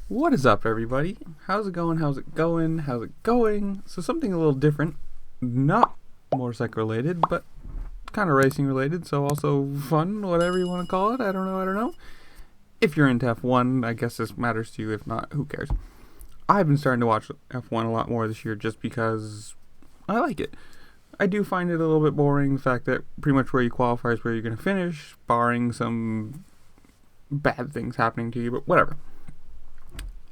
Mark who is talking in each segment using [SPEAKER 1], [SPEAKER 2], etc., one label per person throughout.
[SPEAKER 1] What is up, everybody? How's it going? How's it going? How's it going? So something a little different, not motorcycle related, but kind of racing related, so also fun, whatever you want to call it. I don't know. If you're into F1, I guess this matters to you. If not, who cares? I've been starting to watch F1 a lot more this year just because I like it. I do find it a little bit boring, the fact that pretty much where you qualify is where you're going to finish, barring some bad things happening to you, but whatever.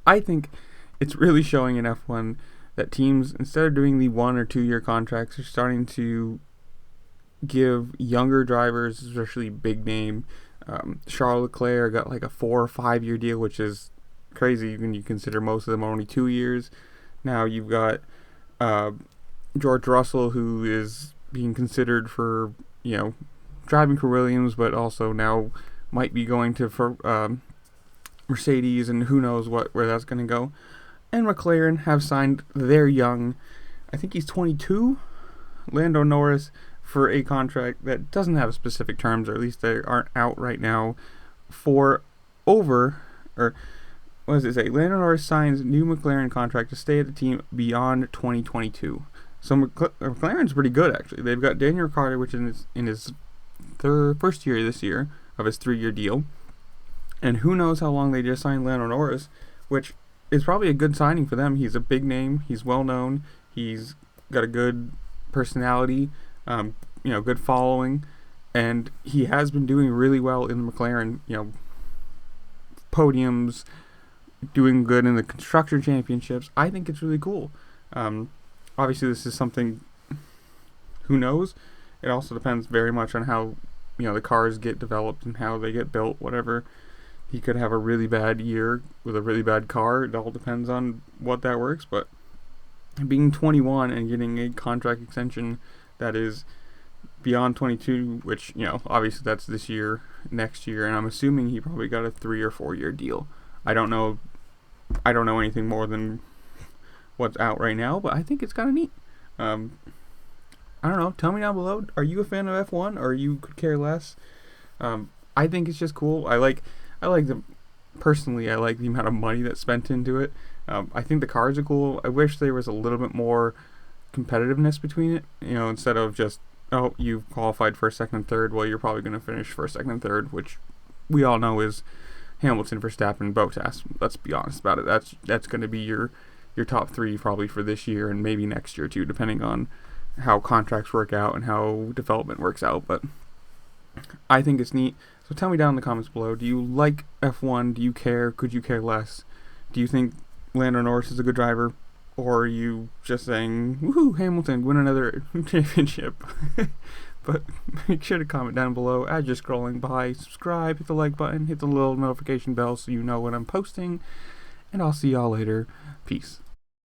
[SPEAKER 1] I think it's really showing in F1 that teams, instead of doing the 1 or 2 year contracts, are starting to give younger drivers, especially big name. Charles Leclerc got like a 4 or 5 year deal, which is crazy when you consider most of them are only 2 years. Now you've got George Russell, who is being considered for, driving for Williams, but also now might be going to Mercedes, and who knows where that's going to go. And McLaren have signed their young, I think he's 22, Lando Norris, for a contract that doesn't have specific terms, or at least they aren't out right now, what does it say? Lando Norris signs new McLaren contract to stay at the team beyond 2022. So McLaren's pretty good, actually. They've got Daniel Ricciardo, which is in his first year this year of his 3-year deal. And who knows how long they just signed Lando Norris, which is probably a good signing for them. He's a big name. He's well known. He's got a good personality, good following, and he has been doing really well in the McLaren, podiums, doing good in the constructor championships. I think it's really cool. Obviously, this is something, who knows? It also depends very much on how, the cars get developed and how they get built, whatever. He could have a really bad year with a really bad car. It all depends on what that works. But being 21 and getting a contract extension that is beyond 22, which, obviously that's this year, next year, and I'm assuming he probably got a 3 or 4 year deal. I don't know anything more than what's out right now, but I think it's kind of neat. I don't know. Tell me down below. Are you a fan of F1, or you could care less? I think it's just cool. I like the amount of money that's spent into it. I think the cars are cool. I wish there was a little bit more competitiveness between it. Instead of just, you've qualified first, second, and third. Well, you're probably going to finish first, second, and third, which we all know is Hamilton, Verstappen, Bottas. Let's be honest about it. That's going to be your top 3 probably for this year and maybe next year too, depending on how contracts work out and how development works out. But I think it's neat. So tell me down in the comments below, do you like F1? Do you care? Could you care less? Do you think Lando Norris is a good driver? Or are you just saying, woohoo, Hamilton, win another championship? But make sure to comment down below as you're scrolling by. Subscribe, hit the like button, hit the little notification bell so you know when I'm posting. And I'll see y'all later. Peace.